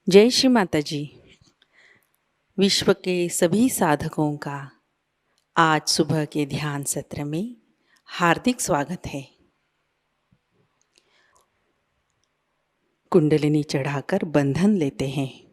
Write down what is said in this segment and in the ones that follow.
जय श्री माता जी। विश्व के सभी साधकों का आज सुबह के ध्यान सत्र में हार्दिक स्वागत है। कुंडलिनी चढ़ाकर बंधन लेते हैं।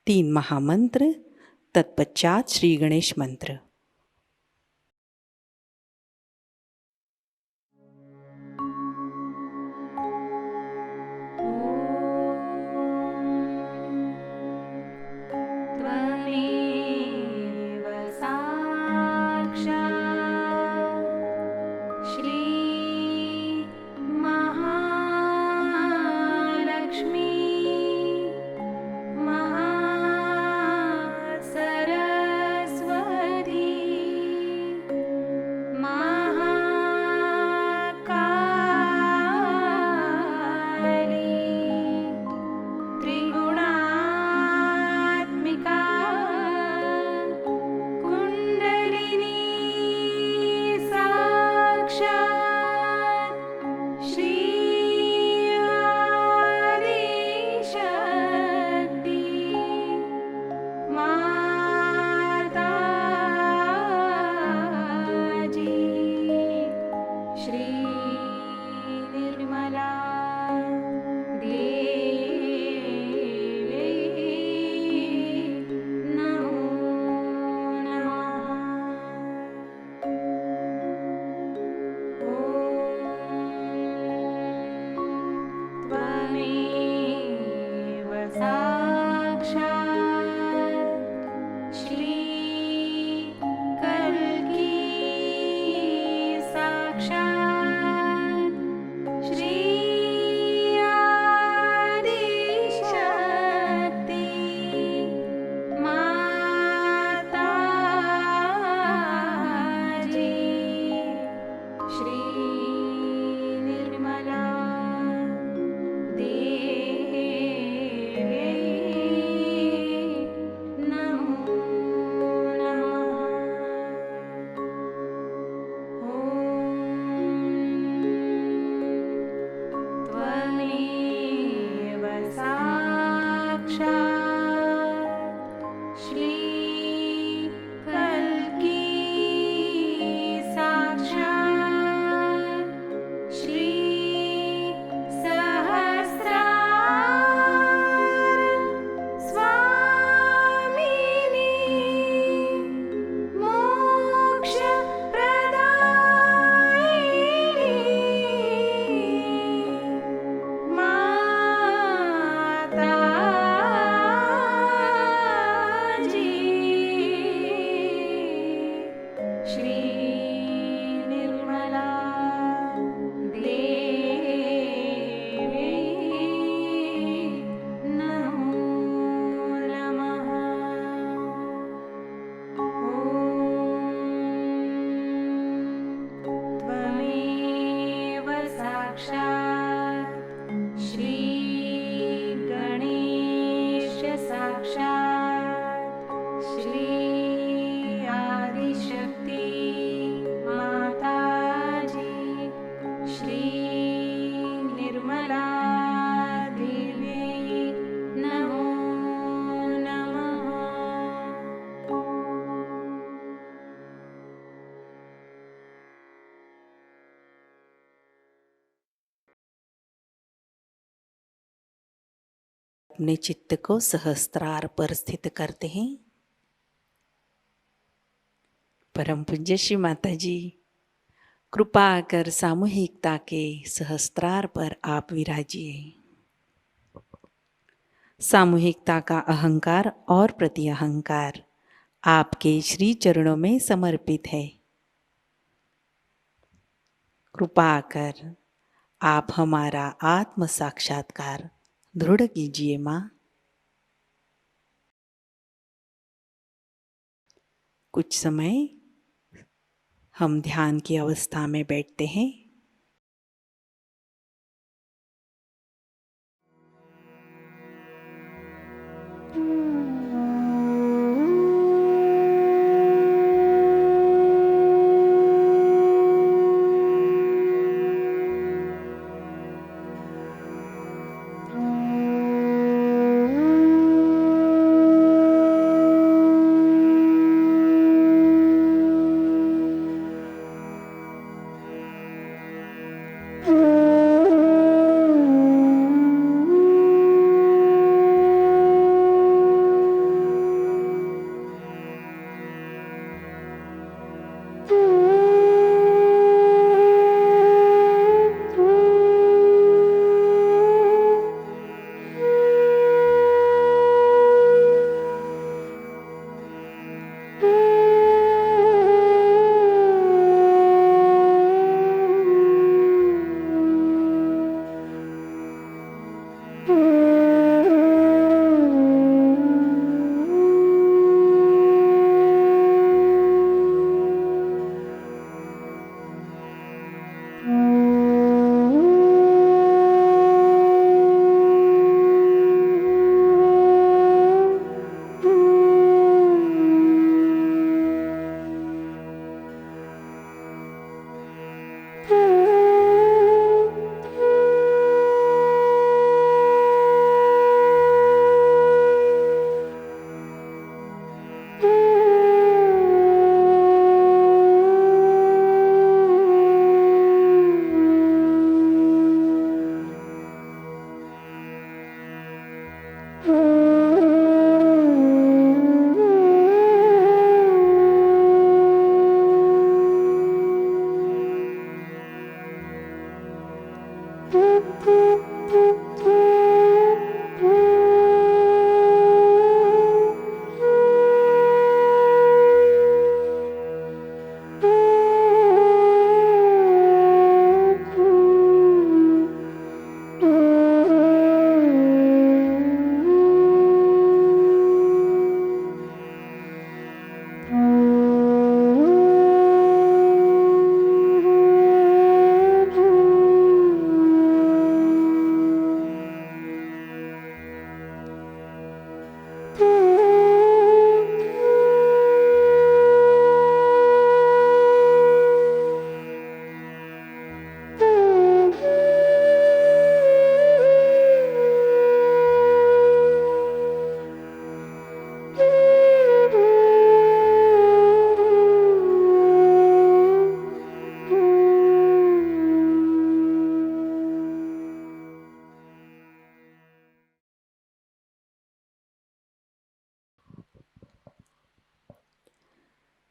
तीन महामंत्र, तत्पश्चात श्री गणेश मंत्र। त्वमेव साक्षात् श्री महालक्ष्मी महासरस्वती महाकाली त्रिगुणात्मिका कुण्डलिनी साक्षात् श्री आदिशक्ति माताजी श्री निर्मला देवी नमो नमः। त्वमेव साक्षात् श्री कल्की साक्षात् श्री आदिशक्ति माताजी श्री निर्मला देवी अपने चित्त को सहस्त्रार पर स्थित करते हैं। परम पूज्य श्री माता जी, कृपा कर सामूहिकता के सहस्त्रार पर आप विराजिए। सामूहिकता का अहंकार और प्रति अहंकार आपके श्री चरणों में समर्पित है। कृपा कर आप हमारा आत्म साक्षात्कार दृढ़ कीजिए माँ। कुछ समय हम ध्यान की अवस्था में बैठते हैं।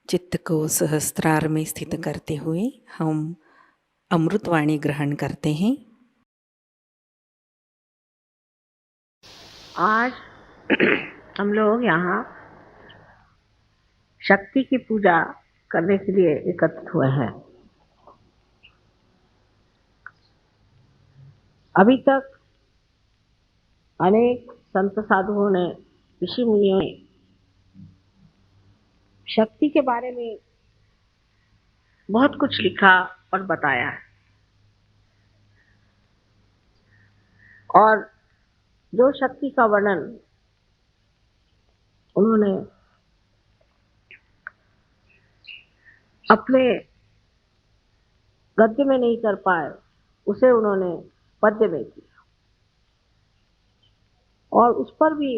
चित्त को सहस्त्रार में स्थित करते हुए हम अमृतवाणी ग्रहण करते हैं। आज हम लोग यहाँ शक्ति की पूजा करने के लिए एकत्रित हुए हैं। अभी तक अनेक संत साधुओं ने, ऋषि मुनियों ने शक्ति के बारे में बहुत कुछ लिखा और बताया है। और जो शक्ति का वर्णन उन्होंने अपने गद्य में नहीं कर पाए, उसे उन्होंने पद्य में किया और उस पर भी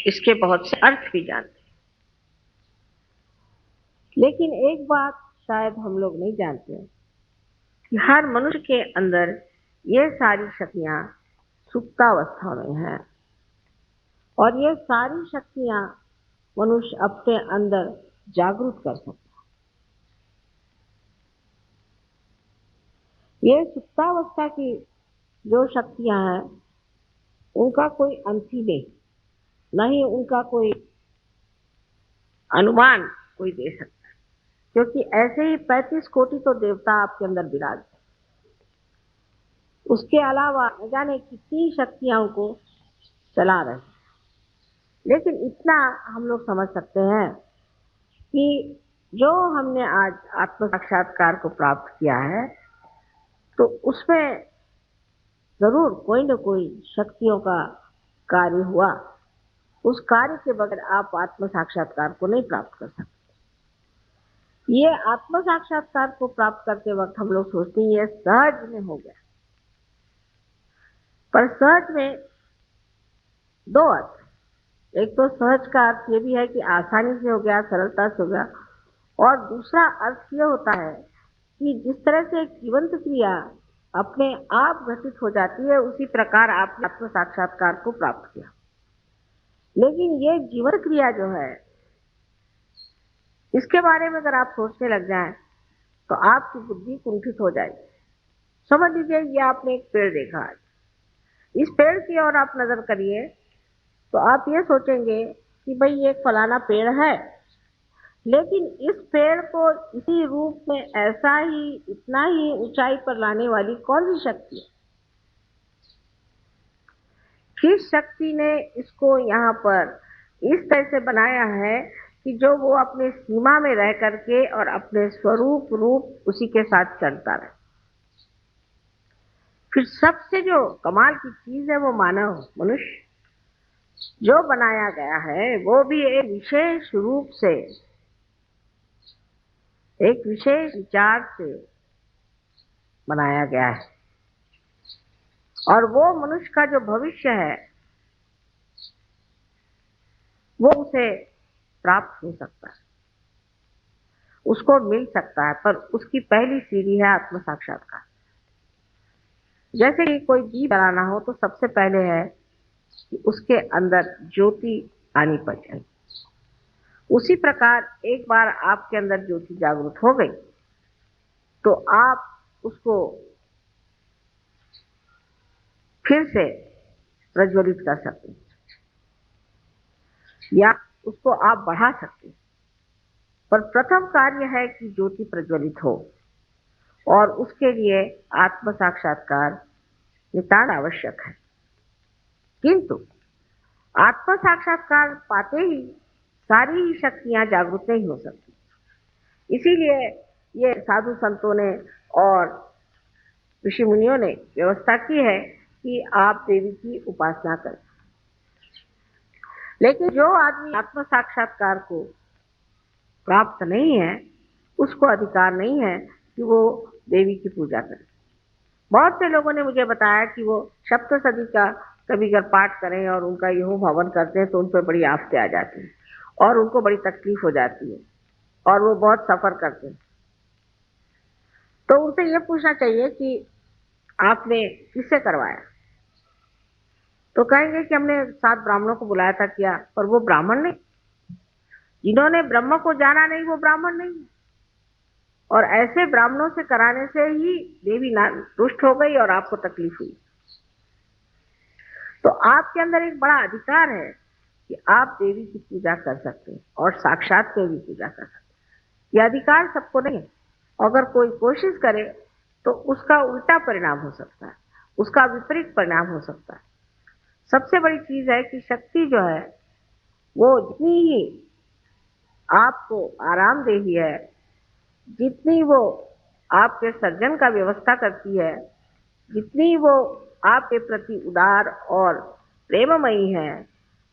इसके बहुत से अर्थ भी जानते। लेकिन एक बात शायद हम लोग नहीं जानते कि हर मनुष्य के अंदर ये सारी शक्तियां सुप्तावस्था में हैं। और ये सारी शक्तियां मनुष्य अपने अंदर जागृत कर सकता है। ये सुप्तावस्था की जो शक्तियां हैं उनका कोई अंत ही नहीं, न ही उनका कोई अनुमान कोई दे सकता है, क्योंकि ऐसे ही 35 कोटि तो देवता आपके अंदर विराज। उसके अलावा न जाने कितनी शक्तियां को चला रहे हैं। लेकिन इतना हम लोग समझ सकते हैं कि जो हमने आज आत्म साक्षात्कार को प्राप्त किया है तो उसमें जरूर कोई न कोई शक्तियों का कार्य हुआ। उस कार्य के बगैर आप आत्म साक्षात्कार को नहीं प्राप्त कर सकते। ये आत्म साक्षात्कार को प्राप्त करते वक्त हम लोग सोचते हैं ये सहज में हो गया, पर सहज में दो अर्थ। एक तो सहज का अर्थ ये भी है कि आसानी से हो गया, सरलता से हो गया, और दूसरा अर्थ ये होता है कि जिस तरह से एक जीवंत क्रिया अपने आप घटित हो जाती है उसी प्रकार आपने आत्म साक्षात्कार को प्राप्त किया। लेकिन ये जीवंत क्रिया जो है इसके बारे में अगर आप सोचने लग जाएं तो आपकी बुद्धि कुंठित हो जाएगी। समझ लीजिए ये आपने एक पेड़ देखा, इस पेड़ की ओर आप नजर करिए तो आप ये सोचेंगे कि भाई ये एक फलाना पेड़ है, लेकिन इस पेड़ को इसी रूप में ऐसा ही इतना ही ऊंचाई पर लाने वाली कौन सी शक्ति है? किस शक्ति ने इसको यहाँ पर इस तरह से बनाया है कि जो वो अपने सीमा में रह करके और अपने स्वरूप रूप उसी के साथ चलता रहे। फिर सबसे जो कमाल की चीज है वो मानव मनुष्य जो बनाया गया है वो भी एक विशेष रूप से, एक विशेष विचार से बनाया गया है। और वो मनुष्य का जो भविष्य है वो उसे प्राप्त हो सकता है, उसको मिल सकता है, पर उसकी पहली सीढ़ी है आत्म साक्षात्कार। जैसे कि कोई दीप जलाना हो तो सबसे पहले है कि उसके अंदर ज्योति आनी पड़ेगी। उसी प्रकार एक बार आपके अंदर ज्योति जागृत हो गई तो आप उसको फिर से प्रज्वलित कर सकते हैं या उसको आप बढ़ा सकते हैं। पर प्रथम कार्य है कि ज्योति प्रज्वलित हो और उसके लिए आत्म साक्षात्कार नितांत आवश्यक है। किंतु आत्म साक्षात्कार पाते ही सारी ही शक्तियां जागृत नहीं हो सकती। इसीलिए ये साधु संतों ने और ऋषि मुनियों ने व्यवस्था की है कि आप देवी की उपासना करें। लेकिन जो आदमी आत्म साक्षात्कार को प्राप्त नहीं है उसको अधिकार नहीं है कि वो देवी की पूजा करे। बहुत से लोगों ने मुझे बताया कि वो सप्तशती का कभी अगर पाठ करें और उनका यह हवन करते हैं तो उन पर बड़ी आफतें आ जाती हैं और उनको बड़ी तकलीफ हो जाती है और वो बहुत सफर करते हैं। तो उनसे ये पूछना चाहिए कि आपने किससे करवाया? तो कहेंगे कि हमने 7 ब्राह्मणों को बुलाया था किया, पर वो ब्राह्मण नहीं। जिन्होंने ब्रह्म को जाना नहीं वो ब्राह्मण नहीं। और ऐसे ब्राह्मणों से कराने से ही देवी रुष्ट हो गई और आपको तकलीफ हुई। तो आपके अंदर एक बड़ा अधिकार है कि आप देवी की पूजा कर सकते हैं और साक्षात देवी पूजा कर सकते हैं। यह अधिकार सबको नहीं है। अगर कोई कोशिश करे तो उसका उल्टा परिणाम हो सकता है, उसका विपरीत परिणाम हो सकता है। सबसे बड़ी चीज है कि शक्ति जो है वो जितनी ही आपको आरामदेही है, जितनी वो आपके सर्जन का व्यवस्था करती है, जितनी वो आपके प्रति उदार और प्रेममयी है,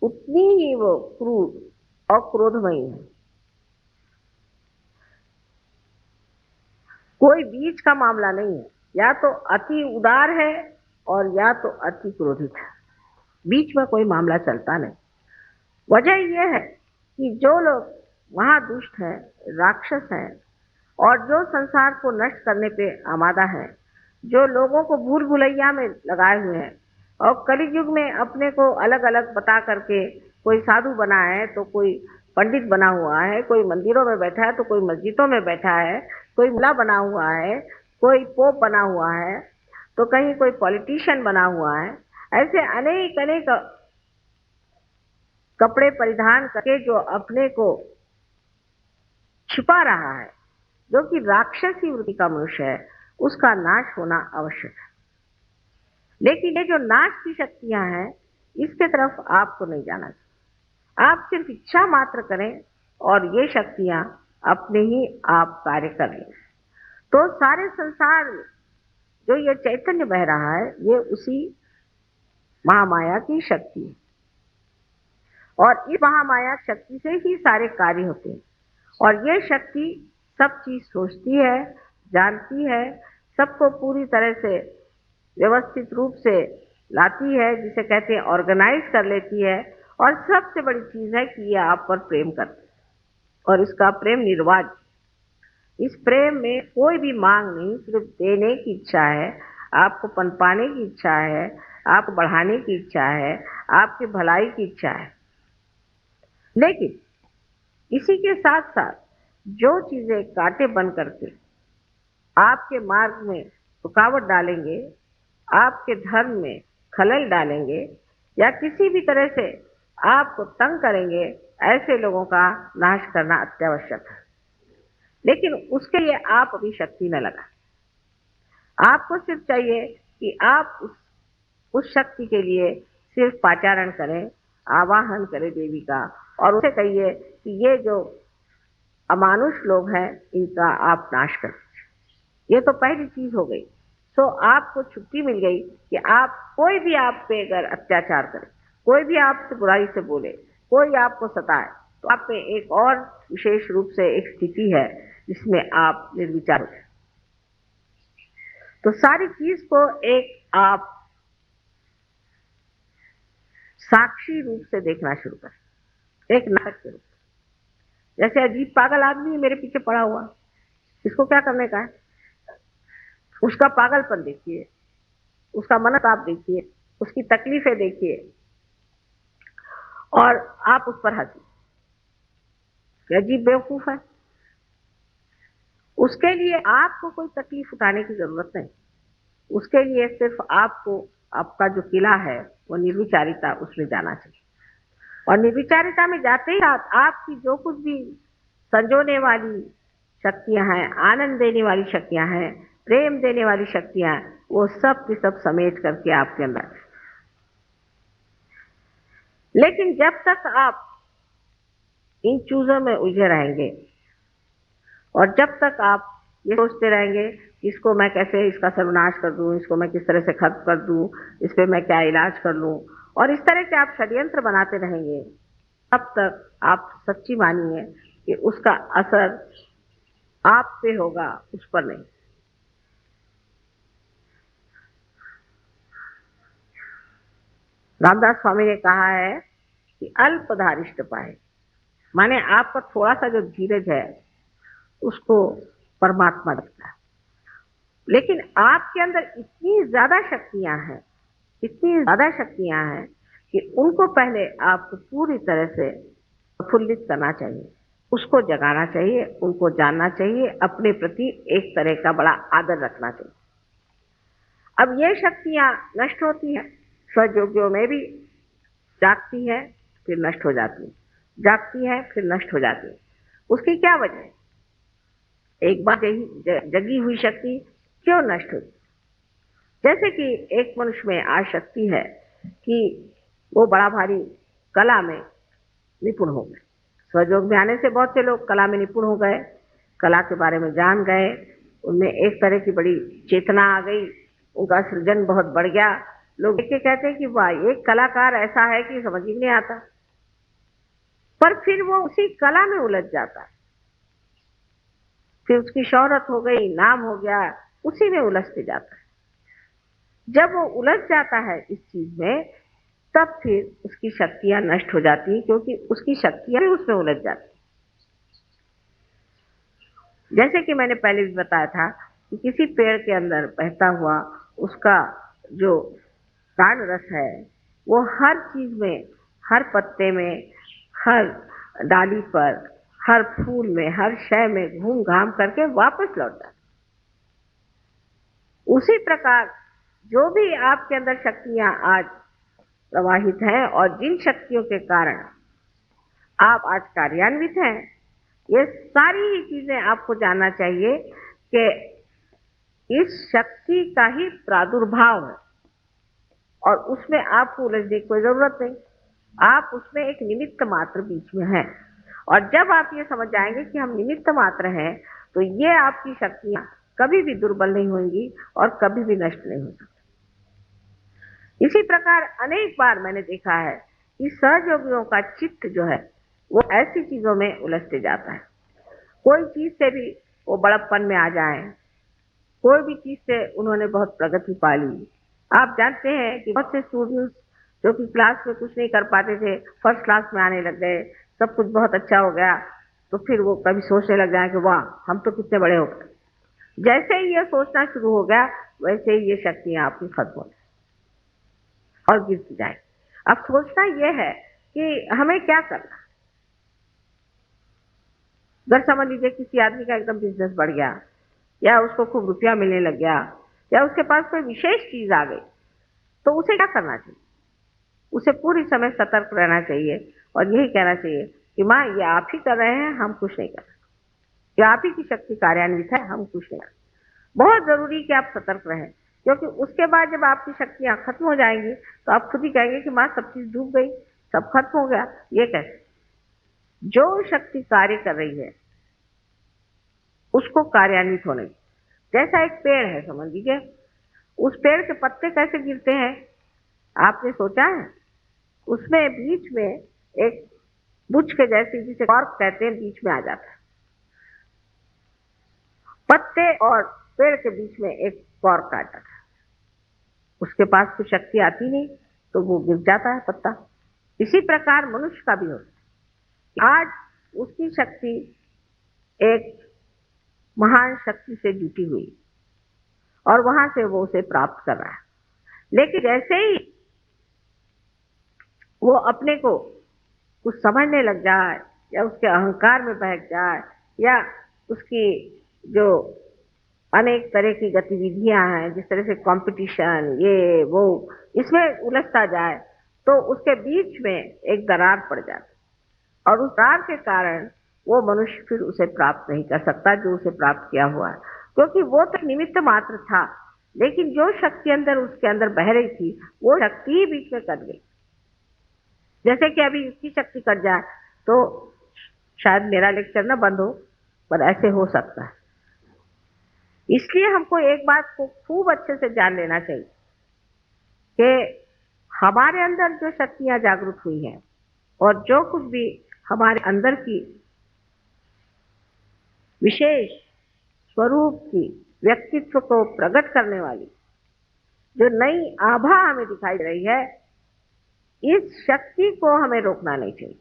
उतनी ही वो क्रूर और क्रोधमयी है। कोई बीच का मामला नहीं है, या तो अति उदार है और या तो अति क्रोधित है। बीच में कोई मामला चलता नहीं। वजह यह है कि जो लोग वहां दुष्ट हैं, राक्षस हैं और जो संसार को नष्ट करने पे आमादा है, जो लोगों को भूल भुलैया में लगाए हुए हैं, और कलयुग युग में अपने को अलग अलग बता करके कोई साधु बना है तो कोई पंडित बना हुआ है, कोई मंदिरों में बैठा है तो कोई मस्जिदों में बैठा है, कोई मुल्ला बना हुआ है, कोई पोप बना हुआ है, तो कहीं कोई पॉलिटिशियन बना हुआ है। ऐसे अनेक अनेक कपड़े परिधान करके जो अपने को छिपा रहा है, जो कि राक्षसी वृत्ति का मनुष्य है, उसका नाश होना आवश्यक है। लेकिन ये जो नाश की शक्तियां हैं, इसके तरफ आपको नहीं जाना चाहिए। आप सिर्फ इच्छा मात्र करें और ये शक्तियां अपने ही आप कार्य कर लें। तो सारे संसार में जो ये चैतन्य बह रहा है, ये उसी महामाया की शक्ति है, और इस महामाया शक्ति से ही सारे कार्य होते हैं। और ये शक्ति सब चीज सोचती है, जानती है, सबको पूरी तरह से व्यवस्थित रूप से लाती है, जिसे कहते हैं ऑर्गेनाइज कर लेती है। और सबसे बड़ी चीज है कि ये आप पर प्रेम करती है, और इसका प्रेम निर्वाज। इस प्रेम में कोई भी मांग नहीं, सिर्फ देने की इच्छा है, आपको पनपाने की इच्छा है, आपको बढ़ाने की इच्छा है, आपकी भलाई की इच्छा है। लेकिन इसी के साथ साथ जो चीजें कांटे बन करके आपके मार्ग में रुकावट डालेंगे, आपके धर्म में खलल डालेंगे, या किसी भी तरह से आपको तंग करेंगे, ऐसे लोगों का नाश करना अत्यावश्यक है। लेकिन उसके लिए आप अभी शक्ति न लगाएं। आपको सिर्फ चाहिए कि आप उस शक्ति के लिए सिर्फ पाचारण करें, आवाहन करें देवी का, और उसे कहिए कि ये जो अमानुष लोग हैं, इनका आप नाश करें। ये तो पहली चीज हो गई। तो आपको छुट्टी मिल गई कि आप कोई भी आप पे अगर अत्याचार करे, कोई भी आपसे बुराई से बोले, कोई आपको सताए, तो आप पे एक और विशेष रूप से एक स्थिति है जिसमें आप निर्विचार हो जाए। तो सारी चीज को एक आप साक्षी रूप से देखना शुरू करें, एक नाटक के रूप में। जैसे अजीब पागल आदमी मेरे पीछे पड़ा हुआ, इसको क्या करने का है? उसका पागलपन देखिए, उसका मनस्ताप देखिए, उसकी तकलीफें देखिए, और आप उस पर हंसिए। अजीब बेवकूफ है। उसके लिए आपको कोई तकलीफ उठाने की जरूरत नहीं। उसके लिए सिर्फ आपको आपका जो किला है वो निर्विचारिता, उसमें जाना चाहिए। और निर्विचारिता में जाते ही साथ आपकी जो कुछ भी संजोने वाली शक्तियां हैं, आनंद देने वाली शक्तियां हैं, प्रेम देने वाली शक्तियां, वो सब की सब समेट करके आपके अंदर। लेकिन जब तक आप इन चीजों में उलझे रहेंगे, और जब तक आप ये सोचते रहेंगे कि इसको मैं कैसे इसका सर्वनाश कर दूं, इसको मैं किस तरह से खत्म कर दूं, इस पे मैं क्या इलाज कर लूं, और इस तरह के आप षड्यंत्र बनाते रहेंगे, तब तक आप सच्ची मानिए कि उसका असर आप पे होगा, उस पर नहीं। रामदास स्वामी ने कहा है कि अल्पधारिष्ट पाए, माने आपका थोड़ा सा जो धीरज है उसको परमात्मा रखता है। लेकिन आपके अंदर इतनी ज्यादा शक्तियां हैं, इतनी ज्यादा शक्तियां हैं कि उनको पहले आपको पूरी तरह से प्रफुल्लित करना चाहिए, उसको जगाना चाहिए, उनको जानना चाहिए, अपने प्रति एक तरह का बड़ा आदर रखना चाहिए। अब ये शक्तियां नष्ट होती हैं, स्वयोगियों में भी जागती है फिर नष्ट हो जाती है, जागती है फिर नष्ट हो जाती है। उसकी क्या वजह है? एक बार जगी हुई शक्ति क्यों नष्ट होती? जैसे कि एक मनुष्य में आसक्ति है कि वो बड़ा भारी कला में निपुण हो गए। स्वयोग में आने से बहुत से लोग कला में निपुण हो गए, कला के बारे में जान गए, उनमें एक तरह की बड़ी चेतना आ गई, उनका सृजन बहुत बढ़ गया। लोग देख के कहते हैं कि वाह, एक कलाकार ऐसा है कि समझ ही नहीं आता। पर फिर वो उसी कला में उलझ जाता है, फिर उसकी शोहरत हो गई, नाम हो गया, उसी में उलझते जाता है। जब वो उलझ जाता है इस चीज में, तब फिर उसकी शक्तियां नष्ट हो जाती हैं, क्योंकि उसकी शक्तियां भी उसमें उलझ जाती। जैसे कि मैंने पहले भी बताया था कि किसी पेड़ के अंदर बहता हुआ उसका जो प्राण रस है, वो हर चीज में, हर पत्ते में, हर डाली पर, हर फूल में, हर शय में घूम घाम करके वापस लौटता है। उसी प्रकार जो भी आपके अंदर शक्तियां आज प्रवाहित हैं और जिन शक्तियों के कारण आप आज कार्यान्वित हैं, ये सारी ही चीजें आपको जानना चाहिए कि इस शक्ति का ही प्रादुर्भाव है और उसमें आपको उलझने की कोई जरूरत नहीं। आप उसमें एक निमित्त मात्र बीच में हैं और जब आप ये समझ जाएंगे कि हम निमित्त मात्र हैं तो ये आपकी शक्तियां कभी भी दुर्बल नहीं होंगी और कभी भी नष्ट नहीं हो सकती। इसी प्रकार अनेक बार मैंने देखा है कि सहयोगियों का चित्त जो है वो ऐसी चीजों में उलझते जाता है। कोई चीज से भी वो बड़प्पन में आ जाए, कोई भी चीज से उन्होंने बहुत प्रगति पा ली। आप जानते हैं कि बहुत से स्टूडेंट्स जो कि क्लास में कुछ नहीं कर पाते थे, फर्स्ट क्लास में आने लग गए, सब कुछ बहुत अच्छा हो गया, तो फिर वो कभी सोचने लग जाए कि वाह हम तो कितने बड़े हो गए। जैसे ही ये सोचना शुरू हो गया वैसे ही ये शक्तियां आपकी खत्म हो जाए और गिरती जाए। अब सोचना यह है कि हमें क्या करना। अगर समझ लीजिए किसी आदमी का एकदम बिजनेस बढ़ गया या उसको खूब रुपया मिलने लग गया या उसके पास कोई विशेष चीज आ गई, तो उसे क्या करना चाहिए? उसे पूरी समय सतर्क रहना चाहिए और यही कहना चाहिए कि माँ ये आप ही कर रहे हैं, हम कुछ नहीं कर रहे, ये आप ही की शक्ति कार्यान्वित है, हम कुछ नहीं कर रहे। बहुत जरूरी कि आप सतर्क रहें, क्योंकि उसके बाद जब आपकी शक्तियां खत्म हो जाएंगी तो आप खुद ही कहेंगे कि माँ सब चीज डूब गई, सब खत्म हो गया। ये कैसे? जो शक्ति कार्य कर रही है उसको कार्यान्वित होने। जैसा एक पेड़ है, समझ लीजिए, उस पेड़ के पत्ते कैसे गिरते हैं आपने सोचा है? उसमें बीच में एक बुच के जैसी, जिसे कॉर्क कहते हैं, बीच में आ जाता है। पत्ते और पेड़ के बीच में एक कॉर्क आ जाता है, उसके पास कुछ शक्ति आती नहीं तो वो गिर जाता है पत्ता। इसी प्रकार मनुष्य का भी होता है। आज उसकी शक्ति एक महान शक्ति से जुटी हुई और वहां से वो उसे प्राप्त कर रहा है, लेकिन जैसे ही वो अपने को कुछ समझने लग जाए या उसके अहंकार में बहक जाए या उसकी जो अनेक तरह की गतिविधियां हैं, जिस तरह से कंपटीशन, ये वो, इसमें उलझता जाए तो उसके बीच में एक दरार पड़ जाती और उस दरार के कारण वो मनुष्य फिर उसे प्राप्त नहीं कर सकता जो उसे प्राप्त किया हुआ है, क्योंकि वो तो निमित्त मात्र था, लेकिन जो शक्ति अंदर उसके अंदर बह रही थी वो शक्ति ही बीच में कट गई। जैसे कि अभी इसकी शक्ति कट जाए तो शायद मेरा लेक्चर ना बंद हो, पर ऐसे हो सकता है। इसलिए हमको एक बात को खूब अच्छे से जान लेना चाहिए कि हमारे अंदर जो शक्तियां जागृत हुई हैं और जो कुछ भी हमारे अंदर की विशेष स्वरूप की व्यक्तित्व को प्रकट करने वाली जो नई आभा हमें दिखाई दे रही है, इस शक्ति को हमें रोकना नहीं चाहिए।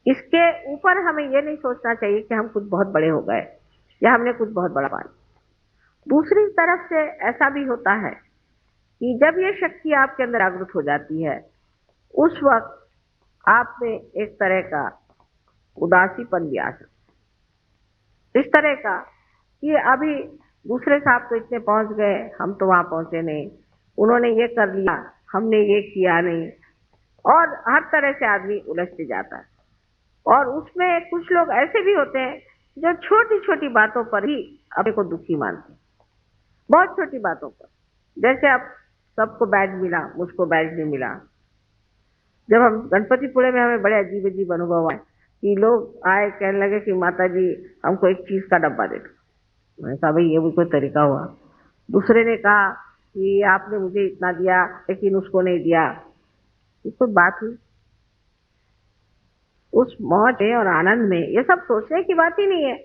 इसके ऊपर हमें यह नहीं सोचना चाहिए कि हम कुछ बहुत बड़े हो गए या हमने कुछ बहुत बड़ा पा लिया। दूसरी तरफ से ऐसा भी होता है कि जब ये शक्ति आपके अंदर जागृत हो जाती है, उस वक्त आप में एक तरह का उदासीपन भी आ सकता है, इस तरह का कि अभी दूसरे साहब तो इतने पहुंच गए, हम तो वहां पहुंचे नहीं, उन्होंने ये कर लिया, हमने ये किया नहीं, और हर तरह से आदमी उलझते जाता है। और उसमें कुछ लोग ऐसे भी होते हैं जो छोटी छोटी बातों पर ही अपने को दुखी मानते हैं, बहुत छोटी बातों पर। जैसे अब सबको बैज मिला, मुझको बैज नहीं मिला। जब हम गणपतिपुरे में, हमें बड़े अजीब अजीब अनुभव आए कि लोग आए कहने लगे कि माता जी हमको एक चीज का डब्बा दे दो। मैंने कहा भाई ये भी कोई तरीका हुआ। दूसरे ने कहा कि आपने मुझे इतना दिया लेकिन उसको नहीं दिया। ये कोई बात हुई? उस मौज और आनंद में ये सब सोचने की बात ही नहीं है।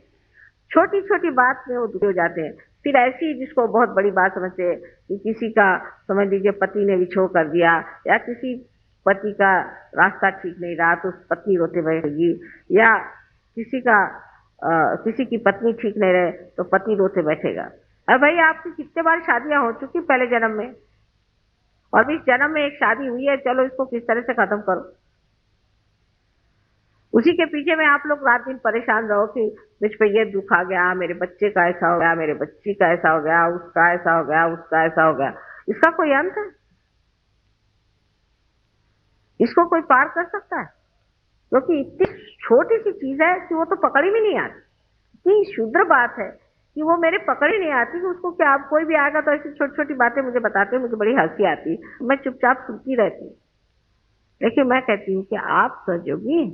छोटी छोटी बात में वो दुखी हो जाते हैं। फिर ऐसी जिसको बहुत बड़ी बात समझते हैं कि किसी का, समझ लीजिए, पति ने विछोह कर दिया या किसी पति का रास्ता ठीक नहीं रहा तो पत्नी रोते बैठेगी, या किसी की पत्नी ठीक नहीं रहे तो पति रोते बैठेगा। अरे भाई आपकी कितने बार शादियां हो चुकी पहले जन्म में, और इस जन्म में एक शादी हुई है, चलो इसको किस तरह से खत्म करो। उसी के पीछे में आप लोग रात दिन परेशान रहो कि मुझ पे ये दुख आ गया, मेरे बच्चे का ऐसा हो गया, मेरे बच्ची का ऐसा हो गया, उसका ऐसा हो गया, उसका ऐसा हो गया। इसका कोई अंत है? इसको कोई पार कर सकता है? क्योंकि इतनी छोटी सी चीज है कि वो तो पकड़ ही में नहीं आती। इतनी शुद्र बात है कि वो मेरे पकड़ ही नहीं आती कि उसको क्या। आप कोई भी आएगा तो ऐसी छोटी छोटी बातें मुझे बताते हैं, मुझे बड़ी हंसी आती, मैं चुपचाप सुनती रहती हूँ। लेकिन मैं कहती हूँ कि आप सहयोगी,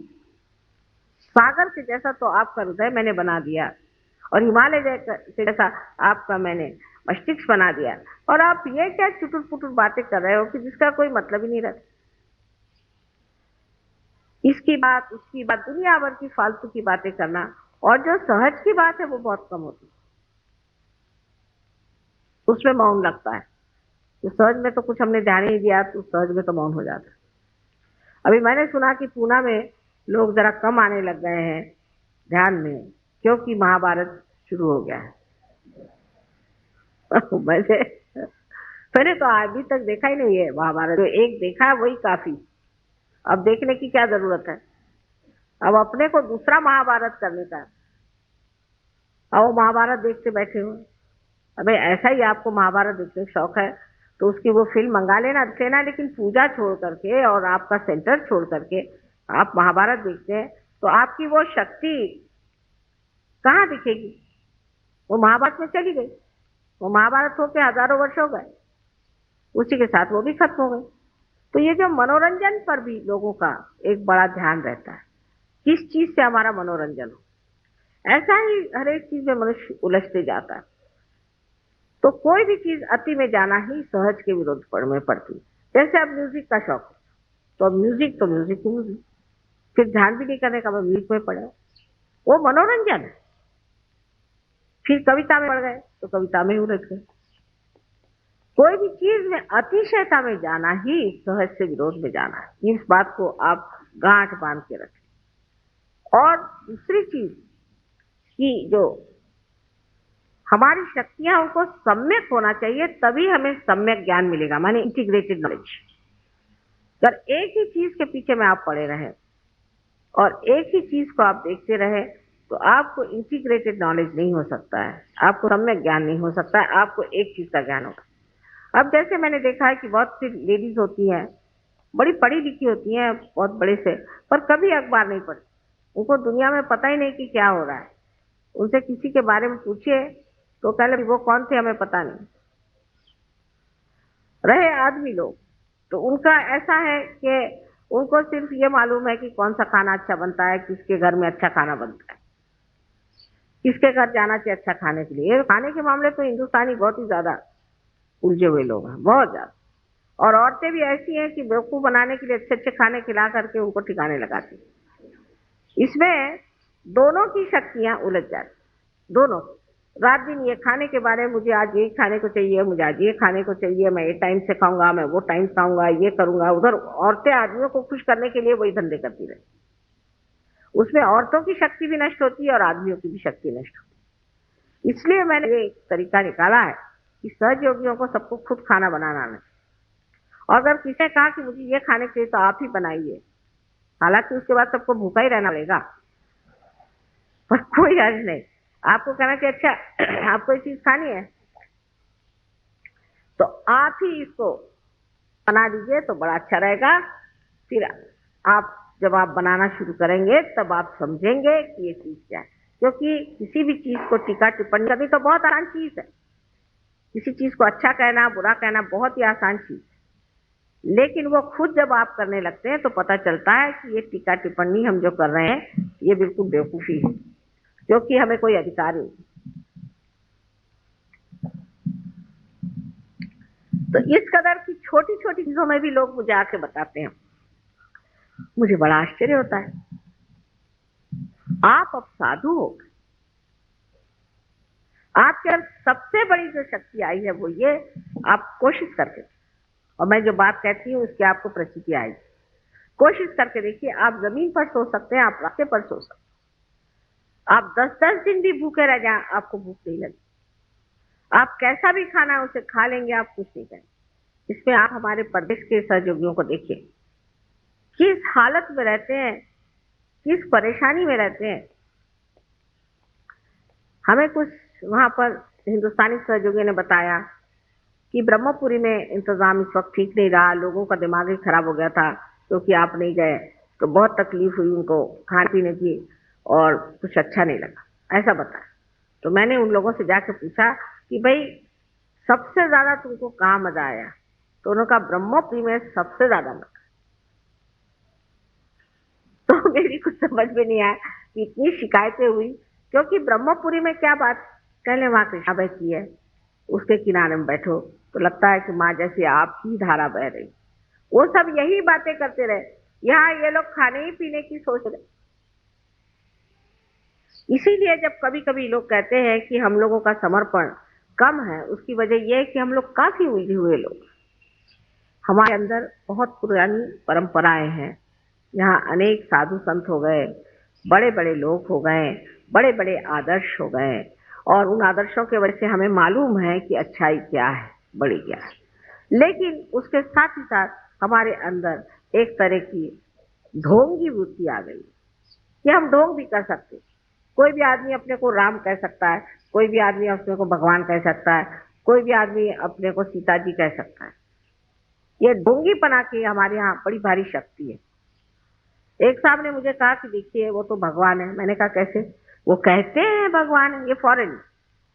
सागर के जैसा तो आपका हृदय मैंने बना दिया और हिमालय के जैसा आपका मैंने मस्तिष्क बना दिया, और आप ये क्या चुटुर पुटुर बातें कर रहे हो कि जिसका कोई मतलब ही नहीं रहता। इसकी बात उसकी बात, दुनिया भर की फालतू की बातें करना, और जो सहज की बात है वो बहुत कम होती है, उसमें मौन लगता है। तो सहज में तो कुछ हमने ध्यान ही नहीं दिया, तो सहज में तो मौन हो जाता है। अभी मैंने सुना कि पूना में लोग जरा कम आने लग गए हैं ध्यान में, क्योंकि महाभारत शुरू हो गया है। मैंने तो अभी तक देखा ही नहीं है महाभारत, जो एक देखा है वही काफी। अब देखने की क्या जरूरत है? अब अपने को दूसरा महाभारत करने का, अब वो महाभारत देखते बैठे हो। अबे ऐसा ही आपको महाभारत देखने का शौक है तो उसकी वो फिल्म मंगा लेना, देख लेना, लेकिन पूजा छोड़ करके और आपका सेंटर छोड़ करके आप महाभारत देखते हैं तो आपकी वो शक्ति कहाँ दिखेगी? वो महाभारत में चली गई। वो महाभारत होके हजारों वर्ष हो गए, उसी के साथ वो भी खत्म हो गई। तो ये जो मनोरंजन पर भी लोगों का एक बड़ा ध्यान रहता है, किस चीज से हमारा मनोरंजन हो, ऐसा ही हर एक चीज में मनुष्य उलझते जाता है। तो कोई भी चीज अति में जाना ही सहज के विरोध में पड़ती है। जैसे अब म्यूजिक का शौक है, तो अब म्यूजिक तो म्यूजिक ही म्यूजिक, फिर ध्यान भी नहीं करने का, म्यूजिक में पड़े, वो मनोरंजन है। फिर कविता में पड़ गए तो कविता में उलझ गए। कोई भी चीज में अतिशयता में जाना ही सहज से विरोध में जाना है। इस बात को आप गांठ बांध के रखें। और दूसरी चीज कि जो हमारी शक्तियां, उनको सम्यक होना चाहिए, तभी हमें सम्यक ज्ञान मिलेगा, माने इंटीग्रेटेड नॉलेज। अगर एक ही चीज के पीछे में आप पड़े रहे और एक ही चीज को आप देखते रहे तो आपको इंटीग्रेटेड नॉलेज नहीं हो सकता है, आपको सम्यक ज्ञान नहीं हो सकता है, आपको एक चीज का ज्ञान होगा। अब जैसे मैंने देखा है कि बहुत सी लेडीज होती हैं, बड़ी पढ़ी लिखी होती हैं, बहुत बड़े से, पर कभी अखबार नहीं पढ़ती, उनको दुनिया में पता ही नहीं कि क्या हो रहा है। उनसे किसी के बारे में पूछिए तो पहले वो कौन थे हमें पता नहीं। रहे आदमी लोग तो उनका ऐसा है कि उनको सिर्फ ये मालूम है कि कौन सा खाना अच्छा बनता है, किसके घर में अच्छा खाना बनता है, किसके घर जाना चाहिए अच्छा खाने के लिए। खाने के मामले तो हिंदुस्तानी बहुत ही ज्यादा उलझे हुए लोग हैं, बहुत ज्यादा। और औरतें भी ऐसी हैं कि बेवकूफ बनाने के लिए अच्छे अच्छे खाने खिला करके उनको ठिकाने लगाती। इसमें दोनों की शक्तियां उलझ जाती, दोनों। रात दिन ये खाने के बारे में, मुझे आज ये खाने को चाहिए, मुझे आज ये खाने को चाहिए, मैं ये टाइम से खाऊंगा, मैं वो टाइम खाऊंगा, ये करूंगा। उधर औरतें आदमियों को खुश करने के लिए वही धंधे करती रहती, उसमें औरतों की शक्ति भी नष्ट होती है और आदमियों की भी शक्ति नष्ट होती है। इसलिए मैंने ये एक तरीका निकाला है कि सहज योगियों को सबको खुद खाना बनाना आना चाहिए। और अगर किसी ने कहा कि मुझे ये खाने के लिए तो आप ही बनाइए, हालांकि उसके बाद सबको भूखा ही रहना पड़ेगा, पर कोई हर्ज नहीं। आपको कहना कि अच्छा आपको ये चीज खानी है तो आप ही इसको बना दीजिए तो बड़ा अच्छा रहेगा। फिर आप जब आप बनाना शुरू करेंगे तब आप समझेंगे कि ये चीज क्या है। क्योंकि किसी भी चीज को टीका टिप्पणी करनी तो बहुत आसान चीज है, किसी चीज को अच्छा कहना बुरा कहना बहुत ही आसान चीज, लेकिन वो खुद जब आप करने लगते हैं तो पता चलता है कि ये टीका टिप्पणी हम जो कर रहे हैं ये बिल्कुल बेवकूफी है, क्योंकि हमें कोई अधिकार नहीं। तो इस कदर की छोटी छोटी चीजों में भी लोग मुझे आके बताते हैं, मुझे बड़ा आश्चर्य होता है। आप अब साधु हो, आपके अंदर सबसे बड़ी जो शक्ति आई है वो ये, आप कोशिश करके, और मैं जो बात कहती हूँ उसकी आपको प्रचिति आएगी, कोशिश करके देखिए। आप जमीन पर सो सकते हैं, आप रास्ते पर सो सकते हैं, आप 10-10 दिन भी भूखे रह जाए आपको भूख नहीं लगी, आप कैसा भी खाना है उसे खा लेंगे, आप कुछ नहीं करेंगे। इसमें आप हमारे प्रदेश के सहयोगियों को देखिए, किस हालत में रहते हैं, किस परेशानी में रहते हैं। हमें कुछ वहां पर हिंदुस्तानी सहयोगियों ने बताया कि ब्रह्मपुरी में इंतजाम इस वक्त ठीक नहीं रहा, लोगों का दिमाग ही खराब हो गया था क्योंकि आप नहीं गए, तो बहुत तकलीफ हुई उनको खाने पीने की और कुछ अच्छा नहीं लगा, ऐसा बताया। तो मैंने उन लोगों से जाके पूछा कि भाई सबसे ज्यादा तुमको कहाँ मजा आया? तो उन्होंने कहा ब्रह्मपुरी में सबसे ज्यादा मजा। तो मेरी कुछ समझ में नहीं आया कि इतनी शिकायतें हुई, क्योंकि ब्रह्मपुरी में क्या बात, कहले वहां कृष्णा बहती है, उसके किनारे में बैठो तो लगता है कि माँ जैसी आपकी धारा बह रही। वो सब यही बातें करते रहे, यहाँ ये लोग खाने ही पीने की सोच रहे। इसीलिए जब कभी कभी लोग कहते हैं कि हम लोगों का समर्पण कम है, उसकी वजह यह है कि हम लोग काफी उलझे हुए लोग, हमारे अंदर बहुत पुरानी परंपराएं हैं। यहाँ अनेक साधु संत हो गए, बड़े बड़े लोग हो गए, बड़े बड़े आदर्श हो गए, और उन आदर्शों के वजह से हमें मालूम है कि अच्छाई क्या है, बड़ी क्या है। लेकिन उसके साथ ही साथ हमारे अंदर एक तरह की ढोंगी वृत्ति आ गई कि हम ढोंग भी कर सकते। कोई भी आदमी अपने को राम कह सकता है, कोई भी आदमी अपने को भगवान कह सकता है, कोई भी आदमी अपने को सीता जी कह सकता है। ये ढोंगी पना की हमारे यहाँ बड़ी भारी शक्ति है। एक साहब ने मुझे कहा कि देखिए वो तो भगवान है। मैंने कहा कैसे? वो कहते हैं भगवान है, ये फॉरेन,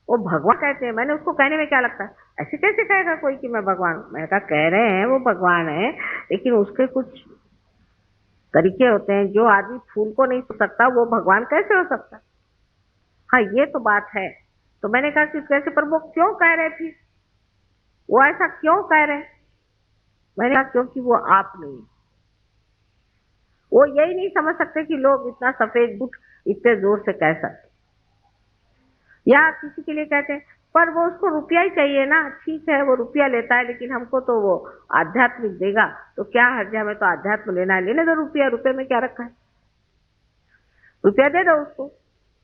वो भगवान कहते हैं। मैंने उसको कहने में क्या लगता है, ऐसे कैसे कहेगा कोई कि मैं भगवान हूं? मैंने कहा कह रहे हैं वो भगवान है, लेकिन उसके कुछ तरीके होते हैं। जो आदमी फूल को नहीं छू सकता वो भगवान कैसे हो सकता? हाँ ये तो बात है। तो मैंने कहा कि कैसे, पर वो क्यों कह रहे थे, वो ऐसा क्यों कह रहे? मैंने कहा क्योंकि वो आप नहीं, वो यही नहीं समझ सकते कि लोग इतना सफेद झूठ इतने जोर से कह सकते। या किसी के लिए कहते हैं पर वो उसको रुपया ही चाहिए ना, ठीक है वो रुपया लेता है, लेकिन हमको तो वो आध्यात्मिक देगा, तो क्या हर्ज है, हमें तो आध्यात्म लेना है, लेने दो रुपया, रुपये में क्या रखा है, रुपया दे दो उसको,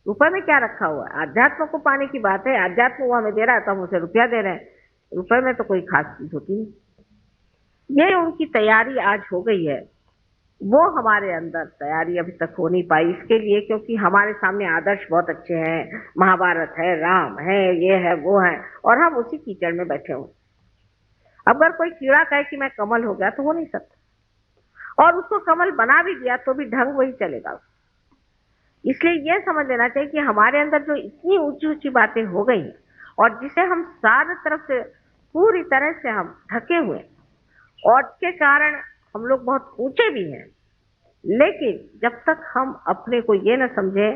रुपये में क्या रखा हुआ है? अध्यात्म को पाने की बात है, अध्यात्म वो हमें दे रहा है तो हम उसे रुपया दे रहे हैं, रुपये में तो कोई खास चीज होती नहीं। ये उनकी तैयारी आज हो गई है, वो हमारे अंदर तैयारी अभी तक हो नहीं पाई। इसके लिए क्योंकि हमारे सामने आदर्श बहुत अच्छे हैं, महाभारत है, राम है, ये है, वो है, और हम उसी कीचड़ में बैठे हुए। अगर कोई कीड़ा कहे कि मैं कमल हो गया तो हो नहीं सकता, और उसको कमल बना भी दिया तो भी ढंग वही चलेगा। इसलिए यह समझ लेना चाहिए कि हमारे अंदर जो इतनी ऊंची ऊंची बातें हो गई और जिसे हम सारी तरफ से पूरी तरह से हम ढके हुए, और के कारण हम लोग बहुत ऊंचे भी हैं, लेकिन जब तक हम अपने को ये न समझे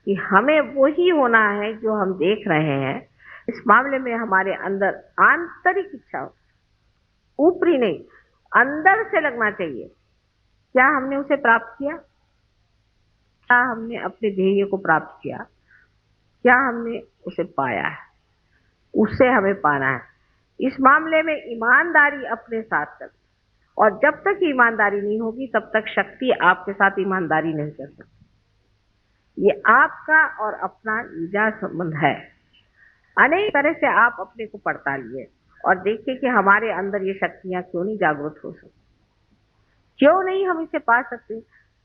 कि हमें वही होना है जो हम देख रहे हैं, इस मामले में हमारे अंदर आंतरिक इच्छा, ऊपरी नहीं, अंदर से लगना चाहिए। क्या हमने उसे प्राप्त किया? क्या हमने अपने ध्येय को प्राप्त किया? क्या हमने उसे पाया है? उससे हमें पाना है। इस मामले में ईमानदारी अपने साथ कर, और जब तक ईमानदारी नहीं होगी तब तक शक्ति आपके साथ ईमानदारी नहीं कर सकती। ये आपका और अपना निजा संबंध है। अनेक तरह से आप अपने को पड़तालिए और देखिए कि हमारे अंदर ये शक्तियां क्यों नहीं जागृत हो सकती, क्यों नहीं हम इसे पा सकते?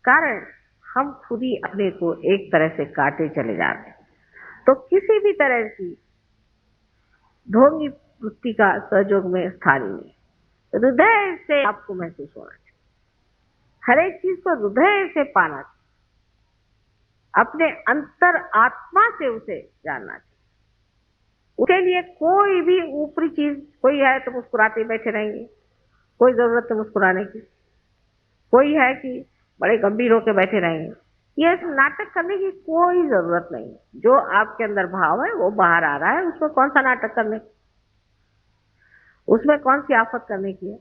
कारण हम खुद ही अपने को एक तरह से काटे चले जा रहे हैं। तो किसी भी तरह की ढोंगी वृत्ति का सहयोग में स्थान नहीं। हृदय से आपको महसूस होना चाहिए, हर एक चीज को हृदय से पाना चाहिए, अपने अंतर आत्मा से उसे जानना चाहिए। उसके लिए कोई भी ऊपरी चीज, कोई है तो मुस्कुराते बैठे रहेंगे, कोई जरूरत है मुस्कुराने की, कोई है कि बड़े गंभीर होकर बैठे रहेंगे, ये नाटक करने की कोई जरूरत नहीं। जो आपके अंदर भाव है वो बाहर आ रहा है, उसमें कौन सा नाटक करने, उसमें कौन सी आफत करने की है?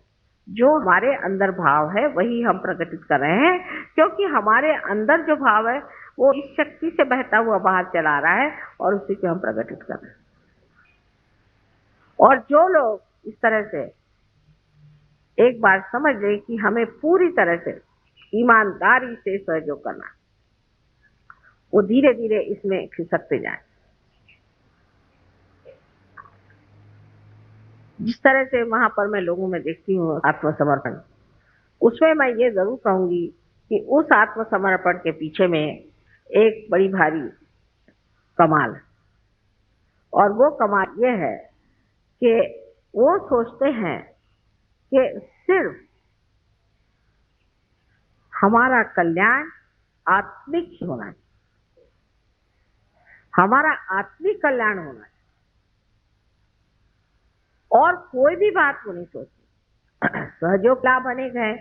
जो हमारे अंदर भाव है वही हम प्रकटित कर रहे हैं, क्योंकि हमारे अंदर जो भाव है वो इस शक्ति से बहता हुआ बाहर चला रहा है और उसी को हम प्रकटित कर रहे हैं। और जो लोग इस तरह से एक बार समझ लें कि हमें पूरी तरह से ईमानदारी से सहयोग करना, वो धीरे धीरे इसमें खिसकते जाए। जिस तरह से वहां पर मैं लोगों में देखती हूँ आत्मसमर्पण, उसमें मैं ये जरूर कहूंगी कि उस आत्मसमर्पण के पीछे में एक बड़ी भारी कमाल है। और वो कमाल ये है कि वो सोचते हैं कि सिर्फ हमारा कल्याण आत्मिक ही होना चाहिए, हमारा आत्मिक कल्याण होना चाहिए, और कोई भी बात वो नहीं सोचते। सहयोग लाभ अनेक है।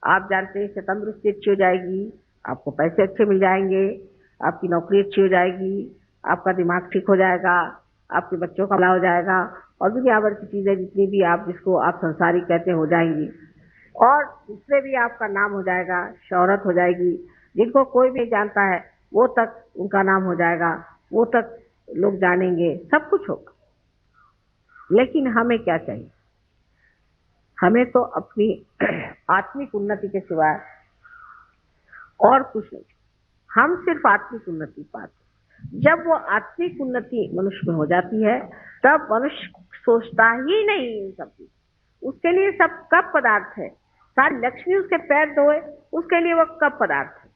आप जानते हैं कि तंदुरुस्ती अच्छी हो जाएगी, आपको पैसे अच्छे मिल जाएंगे, आपकी नौकरी अच्छी हो जाएगी, आपका दिमाग ठीक हो जाएगा, आपके बच्चों का भला हो जाएगा, और दुनिया भर की चीजें जितनी भी आप जिसको आप संसारिक कहते हो जाएंगी, और उससे भी आपका नाम हो जाएगा, शोहरत हो जाएगी, जिनको कोई भी जानता है वो तक उनका नाम हो जाएगा, वो तक लोग जानेंगे, सब कुछ होगा। लेकिन हमें क्या चाहिए? हमें तो अपनी आत्मिक उन्नति के सिवाय और कुछ नहीं। हम सिर्फ आत्मिक उन्नति पाते। जब वो आत्मिक उन्नति मनुष्य में हो जाती है तब मनुष्य सोचता ही नहीं इन सब चीज। उसके लिए सब कप पदार्थ है। सारी लक्ष्मी उसके पैर धोए, उसके लिए वो कप पदार्थ है।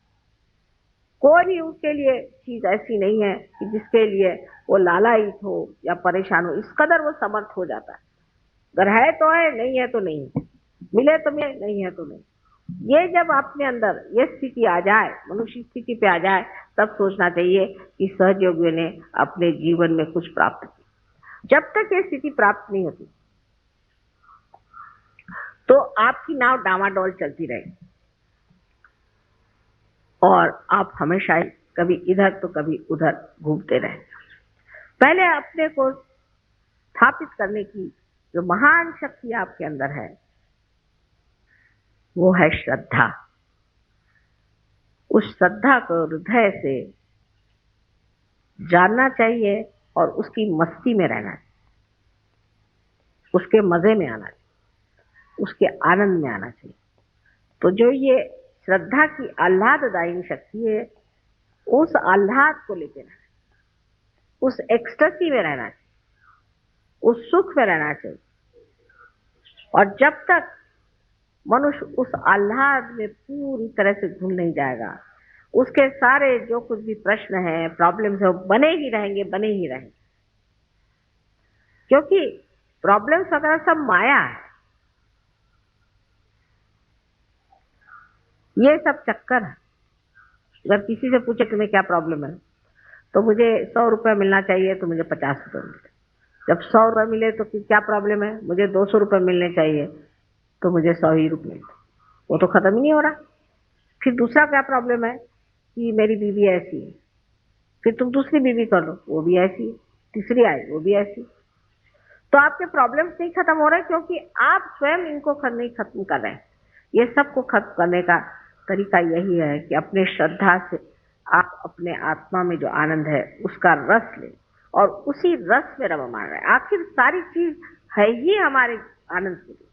कोई भी उसके लिए चीज ऐसी नहीं है कि जिसके लिए वो लालायित हो या परेशान हो। इस कदर वो समर्थ हो जाता है। अगर है तो है, नहीं है तो नहीं, मिले तो मिले, नहीं है तो नहीं। ये जब अपने अंदर ये स्थिति आ जाए, मनुष्य स्थिति पे आ जाए, तब सोचना चाहिए कि सहयोगियों ने अपने जीवन में कुछ प्राप्त किया। जब तक ये स्थिति प्राप्त नहीं होती तो आपकी नाव डामाडोल चलती रहेगी और आप हमेशा ही कभी इधर तो कभी उधर घूमते रहेंगे। पहले अपने को स्थापित करने की जो महान शक्ति आपके अंदर है वो है श्रद्धा। उस श्रद्धा को हृदय से जानना चाहिए और उसकी मस्ती में रहना चाहिए, उसके मजे में आना चाहिए, उसके आनंद में आना चाहिए। तो जो ये श्रद्धा की आह्लाददायी शक्ति है, उस आह्लाद को लेते रहना, उस एक्सटेसी में रहना चाहिए, उस सुख में रहना चाहिए। और जब तक मनुष्य उस आह्लाद में पूरी तरह से घुल नहीं जाएगा, उसके सारे जो कुछ भी प्रश्न है, प्रॉब्लम्स है, वो बने ही रहेंगे, बने ही रहेंगे। क्योंकि प्रॉब्लम्स वगैरह सब माया है, ये सब चक्कर है। अगर किसी से पूछे तुम्हें क्या प्रॉब्लम है, तो मुझे 100 रुपये मिलना चाहिए, तो मुझे 50 रुपये मिलते। जब 100 रुपये मिले तो क्या प्रॉब्लम है, मुझे 200 रुपये मिलने चाहिए, तो मुझे 100 ही रुपये मिलते। वो तो खत्म ही नहीं हो रहा। फिर दूसरा क्या प्रॉब्लम है कि मेरी बीवी ऐसी है, फिर तुम दूसरी बीवी कर लो, वो भी ऐसी है, तीसरी आई वो भी ऐसी। तो आपके प्रॉब्लम्स नहीं खत्म हो रहे क्योंकि आप स्वयं इनको नहीं खत्म कर रहे हैं। ये सबको खत्म करने का तरीका यही है कि अपने श्रद्धा से आप अपने आत्मा में जो आनंद है उसका रस लें और उसी रस में रममान रहे। आखिर सारी चीज है ही हमारे आनंद के लिए,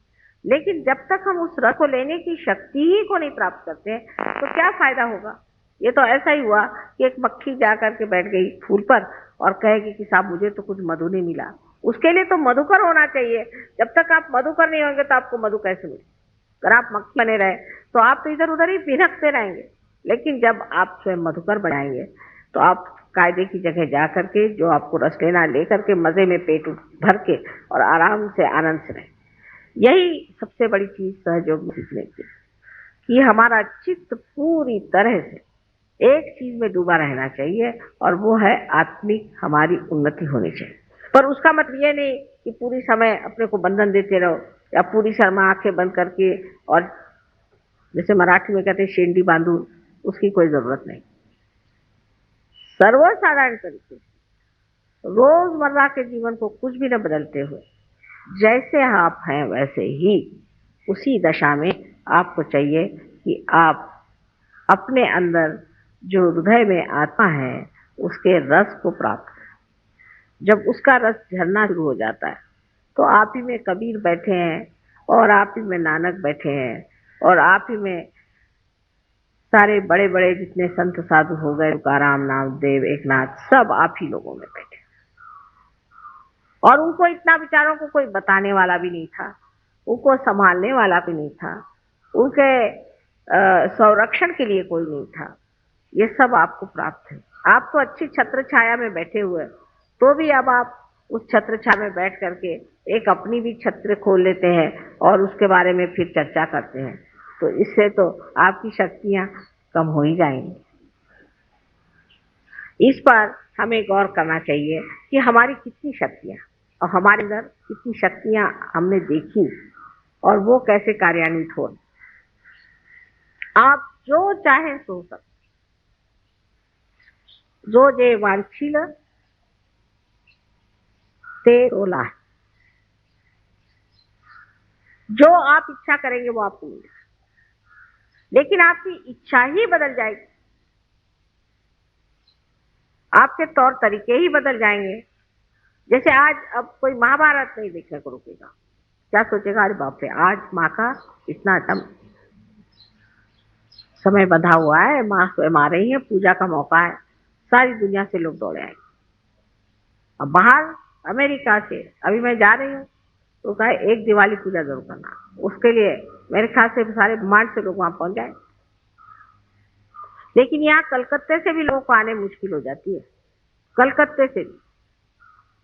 लेकिन जब तक हम उस रस को लेने की शक्ति ही को नहीं प्राप्त करते तो क्या फायदा होगा। ये तो ऐसा ही हुआ कि एक मक्खी जा करके बैठ गई फूल पर और कहेगी कि साहब मुझे तो कुछ मधु नहीं मिला। उसके लिए तो मधुकर होना चाहिए। जब तक आप मधुकर नहीं होंगे तो आपको मधु कैसे मिले। अगर आप मक्खी बने रहे तो आप तो इधर उधर ही भिनकते रहेंगे। लेकिन जब आप स्वयं मधुकर बनाएंगे तो आप कायदे की जगह जा करके जो आपको रस लेना लेकर के मजे में पेट भर के और आराम से आनंद से रहे। यही सबसे बड़ी चीज सहयोग में सीखने की कि हमारा चित्त पूरी तरह से एक चीज में डूबा रहना चाहिए और वो है आत्मिक हमारी उन्नति होनी चाहिए। पर उसका मतलब ये नहीं कि पूरी समय अपने को बंधन देते रहो या पूरी समय आंखें बंद करके और जैसे मराठी में कहते हैं शेंडी बांधू, उसकी कोई जरूरत नहीं। सर्वसाधारण तरीके से रोजमर्रा के जीवन को कुछ भी न बदलते हुए जैसे आप हैं वैसे ही उसी दशा में आपको चाहिए कि आप अपने अंदर जो हृदय में आत्मा है उसके रस को प्राप्त करें। जब उसका रस झरना शुरू हो जाता है तो आप ही में कबीर बैठे हैं और आप ही में नानक बैठे हैं और आप ही में सारे बड़े बड़े जितने संत साधु हो गए, तुकाराम, नामदेव, एकनाथ, सब आप ही लोगों में बैठे। और उनको इतना विचारों को कोई बताने वाला भी नहीं था, उनको संभालने वाला भी नहीं था, उनके संरक्षण के लिए कोई नहीं था। ये सब आपको प्राप्त है। आप तो अच्छी छत्र छाया में बैठे हुए, तो भी अब आप उस छत्र छाया में बैठ करके एक अपनी भी छत्र खोल लेते हैं और उसके बारे में फिर चर्चा करते हैं, तो इससे तो आपकी शक्तियां कम हो ही जाएंगी। इस पर हमें गौर करना चाहिए कि हमारी कितनी शक्तियां और हमारे अंदर कितनी शक्तियां हमने देखी और वो कैसे कार्यान्वित हो। आप जो चाहे सो सकते, जो जे वांछिल ते रोला, जो आप इच्छा करेंगे वो आपको मिलेगा, लेकिन आपकी इच्छा ही बदल जाएगी, आपके तौर तरीके ही बदल जाएंगे। जैसे आज अब कोई महाभारत नहीं देखने को रुकेगा, क्या सोचेगा, अरे बाप रे, आज माँ का इतना दम समय बंधा हुआ है, माँ स्वयं आ रही है, पूजा का मौका है, सारी दुनिया से लोग दौड़े आएंगे। अब बाहर अमेरिका से अभी मैं जा रही हूँ, तो कहा एक दिवाली पूजा जरूर करना, उसके लिए मेरे ख्याल से सारे ब्रह्मांड से लोग वहां पहुंच जाए। लेकिन यहाँ कलकत्ते से भी लोगों को आने मुश्किल हो जाती है, कलकत्ते से भी।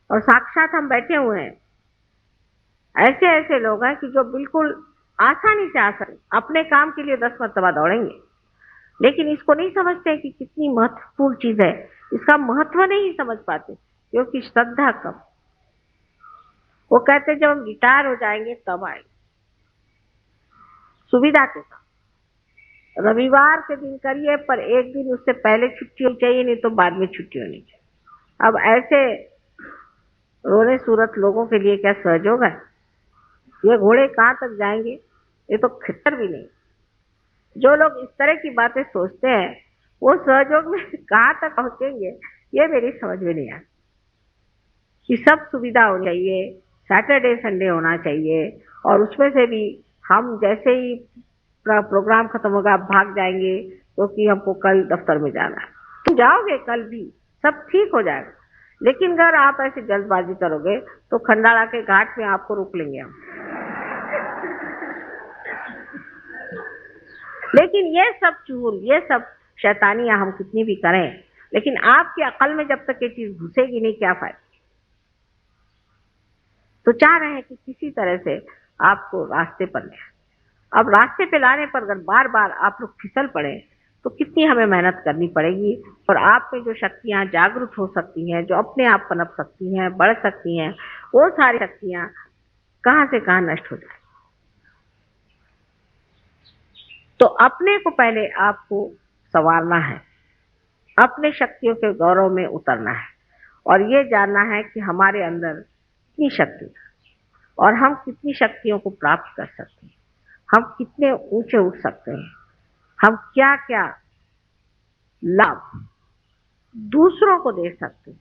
और साक्षात हम बैठे हुए हैं, ऐसे ऐसे लोग हैं कि जो बिल्कुल आसानी से आ सकते, अपने काम के लिए 10 मरतबा दौड़ेंगे, लेकिन इसको नहीं समझते कि कितनी महत्वपूर्ण चीज है, इसका महत्व नहीं समझ पाते, क्योंकि श्रद्धा कम। वो कहते जब हम रिटायर हो जाएंगे तब आएंगे, सुविधा के साथ। रविवार के दिन करिए, पर एक दिन उससे पहले छुट्टी होनी चाहिए, नहीं तो बाद में छुट्टी होनी चाहिए। अब ऐसे रोने सूरत लोगों के लिए क्या सहयोग है? ये घोड़े कहाँ तक जाएंगे, ये तो खितर भी नहीं। जो लोग इस तरह की बातें सोचते हैं वो सहयोग में कहाँ तक पहुंचेंगे, ये मेरी समझ में नहीं आती। कि सब सुविधा होनी चाहिए, सैटरडे संडे होना चाहिए, और उसमें से भी हम जैसे ही प्रोग्राम खत्म होगा आप भाग जाएंगे, क्योंकि हमको कल दफ्तर में जाना है। तो जाओगे, कल भी सब ठीक हो जाएगा। लेकिन अगर आप ऐसे जल्दबाजी करोगे तो खंडाला के घाट में आपको रोक लेंगे हम। लेकिन ये सब चूल, ये सब शैतानियां हम कितनी भी करें, लेकिन आपकी अकल में जब तक ये चीज घुसेगी नहीं, क्या फायदा। तो चाह रहे हैं कि किसी तरह से आपको रास्ते पर ले। अब रास्ते पे लाने पर अगर बार बार आप लोग फिसल पड़े तो कितनी हमें मेहनत करनी पड़ेगी, और आप में जो शक्तियां जागृत हो सकती हैं, जो अपने आप पनप सकती हैं, बढ़ सकती हैं, वो सारी शक्तियां कहां से कहां नष्ट हो जाए। तो अपने को पहले आपको संवारना है, अपने शक्तियों के गौरव में उतरना है, और ये जानना है कि हमारे अंदर कितनी शक्ति है और हम कितनी शक्तियों को प्राप्त कर सकते हैं, हम कितने ऊंचे उठ सकते हैं, हम क्या क्या लाभ दूसरों को दे सकते हैं।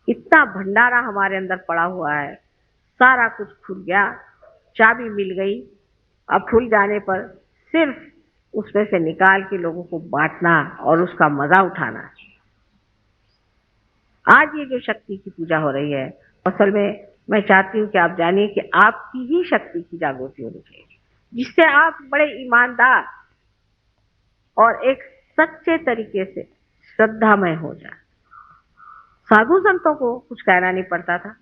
इतना भंडारा हमारे अंदर पड़ा हुआ है, सारा कुछ खुल गया, चाबी मिल गई। अब खुल जाने पर सिर्फ उसमें से निकाल के लोगों को बांटना और उसका मजा उठाना। आज ये जो शक्ति की पूजा हो रही है, असल में मैं चाहती हूँ कि आप जानिए कि आपकी ही शक्ति की जागृति होनी चाहिए, जिससे आप बड़े ईमानदार और एक सच्चे तरीके से श्रद्धामय हो जाए। साधु संतों को कुछ कहना नहीं पड़ता था,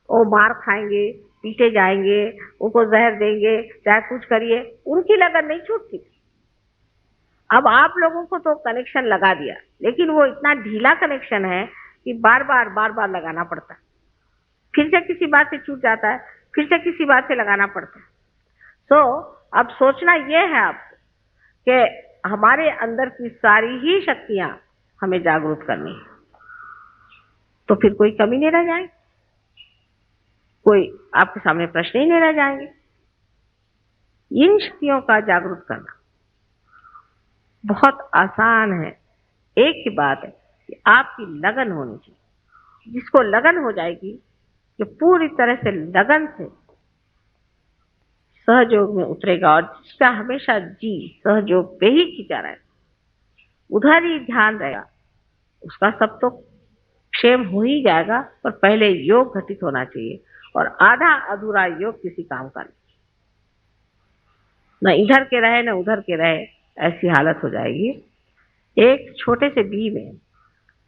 वो मार खाएंगे, पीटे जाएंगे, उनको जहर देंगे, चाहे कुछ करिए, उनकी लगन नहीं छूटती। अब आप लोगों को तो कनेक्शन लगा दिया, लेकिन वो इतना ढीला कनेक्शन है कि बार बार लगाना पड़ता है। फिर से किसी बात से छूट जाता है, फिर से किसी बात से लगाना पड़ता है। तो अब सोचना ये है आपको कि हमारे अंदर की सारी ही शक्तियां हमें जागरूक करनी है, तो फिर कोई कमी नहीं रह जाएगी, कोई आपके सामने प्रश्न ही नहीं रह जाएंगे। इन शक्तियों का जागरूक करना बहुत आसान है। एक ही बात है कि आपकी लगन होनी चाहिए। जिसको लगन हो जाएगी, कि पूरी तरह से लगन से सहयोग में उतरेगा, और जिसका हमेशा जी सहयोग पे ही खींचा रहे, उधर ही ध्यान रहेगा, उसका सब तो क्षेम हो ही जाएगा, पर पहले योग घटित होना चाहिए और आधा अधूरा योग किसी काम का नहीं। न इधर के रहे न उधर के रहे, ऐसी हालत हो जाएगी। एक छोटे से बी में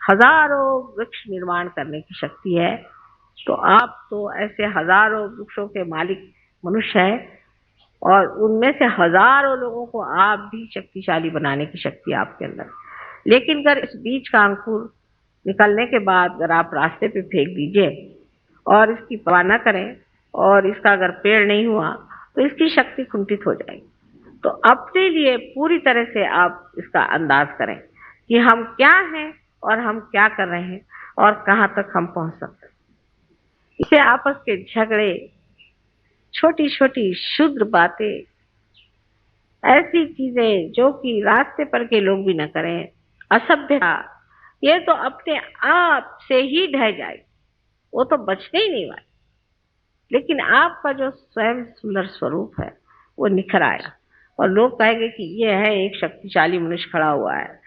हजारों वृक्ष निर्माण करने की शक्ति है, तो आप तो ऐसे हजारों वृक्षों के मालिक मनुष्य हैं और उनमें से हजारों लोगों को आप भी शक्तिशाली बनाने की शक्ति आपके अंदर है। लेकिन अगर इस बीज का अंकुर निकलने के बाद अगर आप रास्ते पे फेंक दीजिए और इसकी परवाह न करें और इसका अगर पेड़ नहीं हुआ तो इसकी शक्ति कुंठित हो जाएगी। तो अपने लिए पूरी तरह से आप इसका अंदाज करें कि हम क्या हैं और हम क्या कर रहे हैं और कहाँ तक हम पहुंच सकते हैं। इसे आपस के झगड़े, छोटी छोटी क्षुद्र बातें, ऐसी चीजें जो कि रास्ते पर के लोग भी न करें, असभ्यता, ये तो अपने आप से ही ढह जाए, वो तो बचने ही नहीं वाले। लेकिन आपका जो स्वयं सुंदर स्वरूप है वो निखर आएगा और लोग कहेंगे कि ये है एक शक्तिशाली मनुष्य खड़ा हुआ है,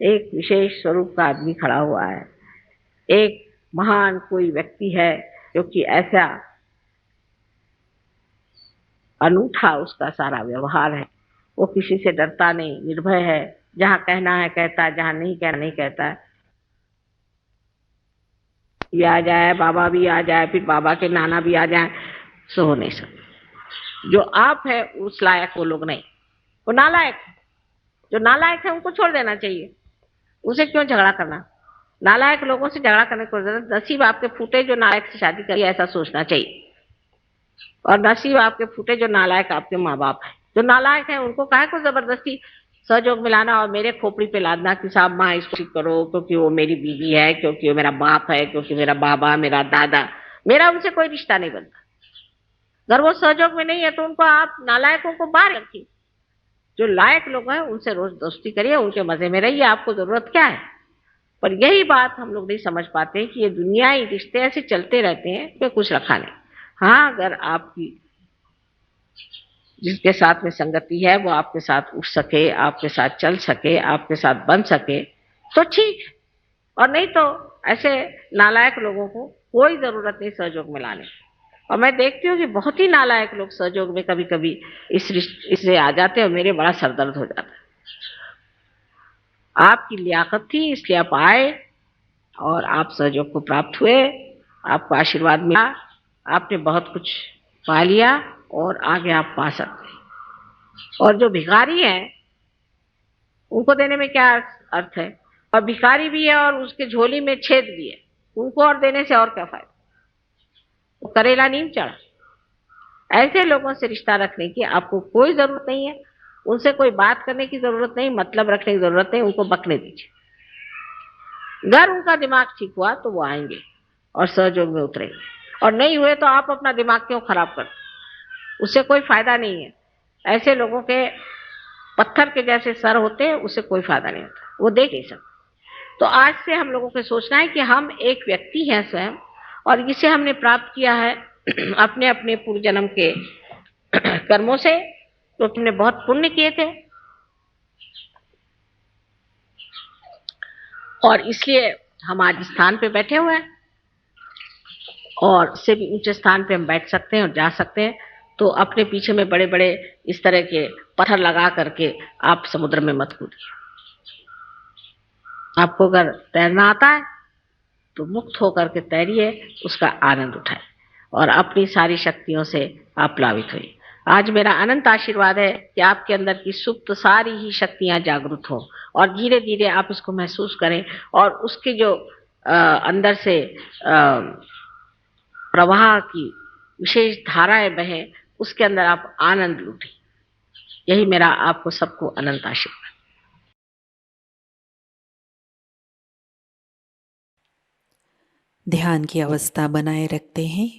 एक विशेष स्वरूप का आदमी खड़ा हुआ है, एक महान कोई व्यक्ति है जो कि ऐसा अनूठा उसका सारा व्यवहार है, वो किसी से डरता नहीं, निर्भय है, जहाँ कहना है कहता है, जहाँ नहीं कहना नहीं कहता है। भी आ जाए, बाबा भी आ जाए, फिर बाबा के नाना भी आ जाए, सो हो नहीं सकता। जो आप है उस लायक वो लोग नहीं, वो नालायक। जो नालायक है उनको छोड़ देना चाहिए, उसे क्यों झगड़ा करना। नालायक लोगों से झगड़ा करने को जरूरत, नसीब आपके फूटे जो नालायक से शादी करिए, ऐसा सोचना चाहिए। और नसीब आपके फूटे जो नालायक आपके माँ बाप है। जो नालायक है उनको काहे को जबरदस्ती सहयोग मिलाना और मेरे खोपड़ी पे लादना कि साहब माँ इसको ठीक करो, क्योंकि वो मेरी बीवी है, क्योंकि वो मेरा बाप है, क्योंकि मेरा बाबा, मेरा दादा, मेरा उनसे कोई रिश्ता नहीं बनता। अगर वो सहयोग में नहीं है तो उनको आप नालायकों को बाहर रखिए। जो लायक लोग हैं उनसे रोज दोस्ती करिए, उनके मजे में रहिए, आपको जरूरत क्या है। पर यही बात हम लोग नहीं समझ पाते कि ये दुनियाई रिश्ते ऐसे चलते रहते हैं कि कुछ रखा नहीं। हाँ, अगर आपकी जिसके साथ में संगति है वो आपके साथ उठ सके, आपके साथ चल सके, आपके साथ बन सके तो ठीक है, और नहीं तो ऐसे नालायक लोगों को कोई जरूरत नहीं सहयोग में लाने। और मैं देखती हूँ कि बहुत ही नालायक लोग सहयोग में कभी कभी इससे आ जाते हैं और मेरे बड़ा सरदर्द हो जाता है। आपकी लियाकत थी इसलिए आप आए और आप सहयोग को प्राप्त हुए, आपको आशीर्वाद मिला, आपने बहुत कुछ पा लिया और आगे आप पा सकते हैं। और जो भिखारी हैं उनको देने में क्या अर्थ है, और भिखारी भी है और उसके झोली में छेद भी है, उनको और देने से और क्या फायदा। वो करेला नीम चढ़ा। ऐसे लोगों से रिश्ता रखने की आपको कोई जरूरत नहीं है, उनसे कोई बात करने की जरूरत नहीं, मतलब रखने की जरूरत नहीं, उनको बकने दीजिए। अगर उनका दिमाग ठीक हुआ तो वो आएंगे और सहयोग में उतरेंगे, और नहीं हुए तो आप अपना दिमाग क्यों खराब करते, उससे कोई फायदा नहीं है। ऐसे लोगों के पत्थर के जैसे सर होते हैं, उससे कोई फायदा नहीं होता, वो देख नहीं सकते। तो आज से हम लोगों को सोचना है कि हम एक व्यक्ति हैं स्वयं, और इसे हमने प्राप्त किया है अपने अपने पूर्व जन्म के कर्मों से, तो तुमने बहुत पुण्य किए थे और इसलिए हम आज स्थान पे बैठे हुए हैं, और उससे भी ऊंचे स्थान पे हम बैठ सकते हैं और जा सकते हैं। तो अपने पीछे में बड़े बड़े इस तरह के पत्थर लगा करके आप समुद्र में मत कूदिए। आपको अगर तैरना आता है तो मुक्त होकर के तैरिए, उसका आनंद उठाए और अपनी सारी शक्तियों से आप प्लावित होइए। आज मेरा अनंत आशीर्वाद है कि आपके अंदर की सुप्त सारी ही शक्तियां जागृत हो और धीरे धीरे आप इसको महसूस करें, और उसके जो अंदर से प्रवाह की विशेष धाराएं बहें, उसके अंदर आप आनंद लूटें। यही मेरा आपको सबको अनंत आशीर्वाद। ध्यान की अवस्था बनाए रखते हैं।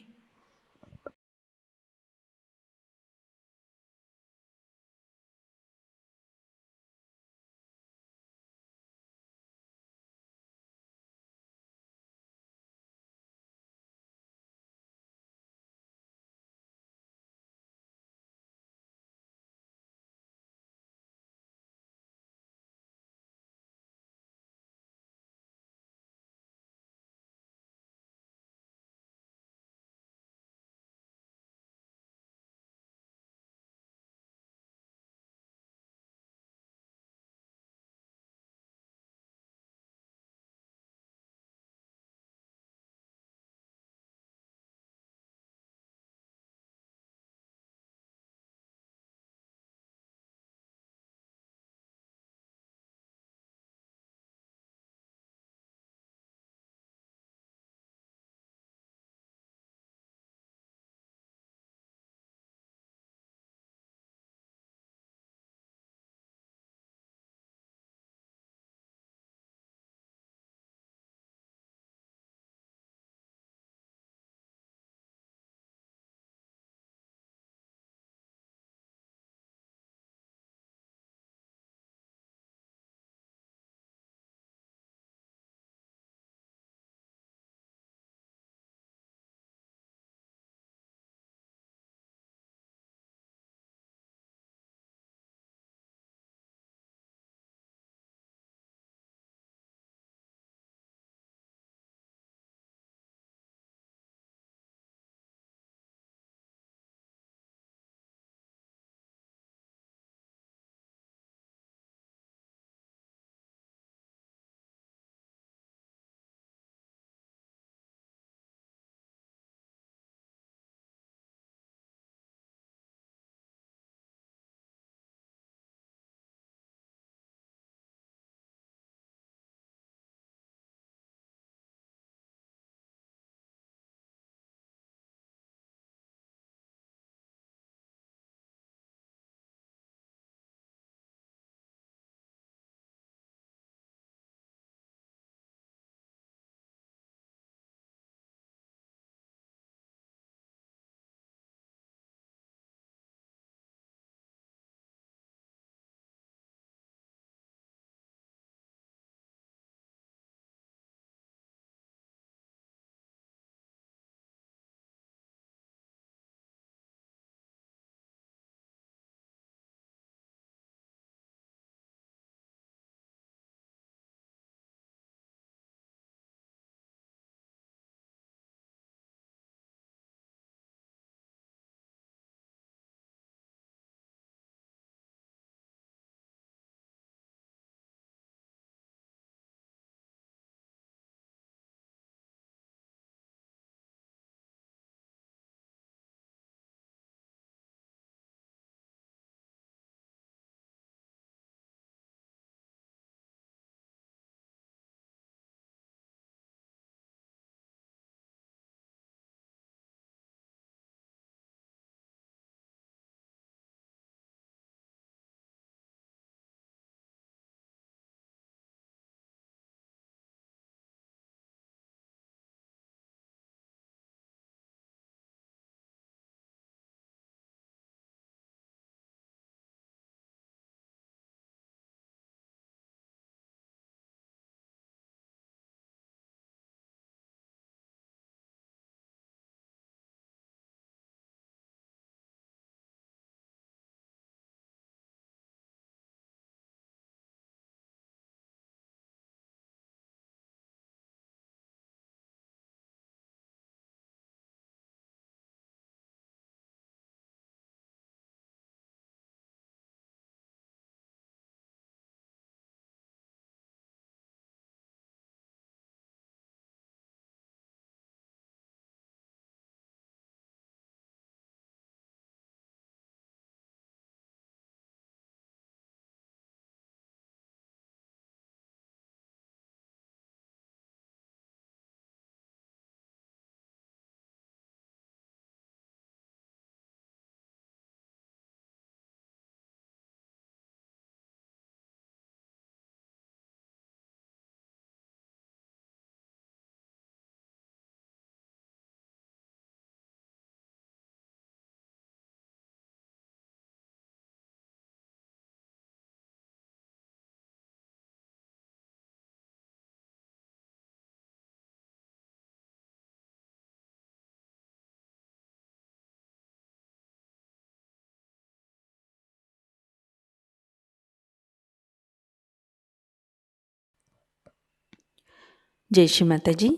जय श्री माता जी।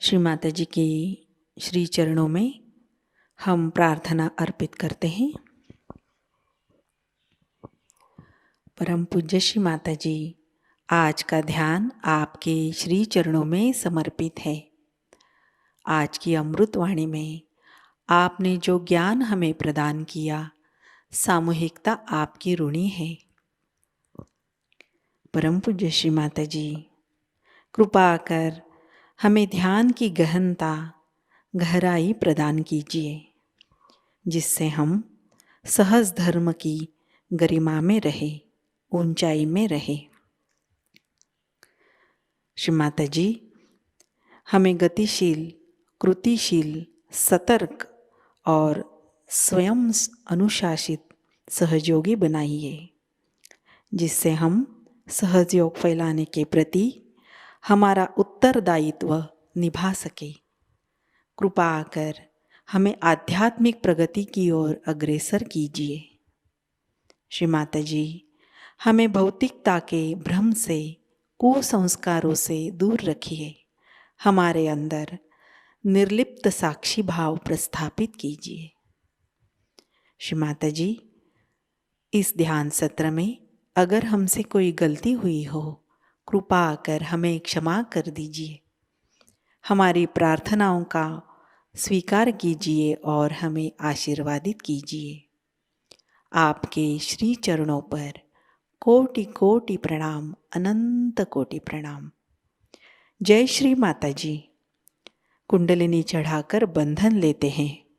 श्री माता जी के श्री चरणों में हम प्रार्थना अर्पित करते हैं। परम पूज्य श्री माता जी, आज का ध्यान आपके श्री चरणों में समर्पित है। आज की अमृतवाणी में आपने जो ज्ञान हमें प्रदान किया, सामूहिकता आपकी ऋणी है। परम पूज्य श्री माता जी, कृपा कर हमें ध्यान की गहनता, गहराई प्रदान कीजिए, जिससे हम सहज धर्म की गरिमा में रहे, ऊंचाई में रहे। श्री माता जी, हमें गतिशील, कृतिशील, सतर्क और स्वयं अनुशासित सहयोगी बनाइए, जिससे हम सहयोग फैलाने के प्रति हमारा उत्तरदायित्व निभा सके। कृपा कर हमें आध्यात्मिक प्रगति की ओर अग्रसर कीजिए। श्री माता जी, हमें भौतिकता के भ्रम से, कुसंस्कारों से दूर रखिए। हमारे अंदर निर्लिप्त साक्षी भाव प्रस्थापित कीजिए। श्री माता जी, इस ध्यान सत्र में अगर हमसे कोई गलती हुई हो, कृपा कर हमें क्षमा कर दीजिए। हमारी प्रार्थनाओं का स्वीकार कीजिए और हमें आशीर्वादित कीजिए। आपके श्री चरणों पर कोटि कोटि प्रणाम, अनंत कोटि प्रणाम। जय श्री माता जी। कुंडलिनी चढ़ाकर बंधन लेते हैं।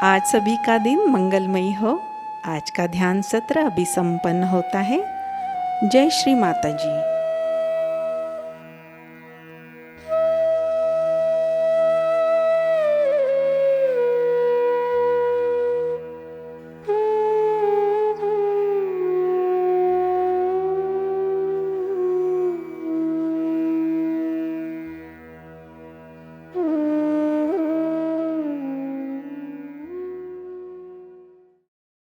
आज सभी का दिन मंगलमयी हो। आज का ध्यान सत्र अभी संपन्न होता है। जय श्री माता जी।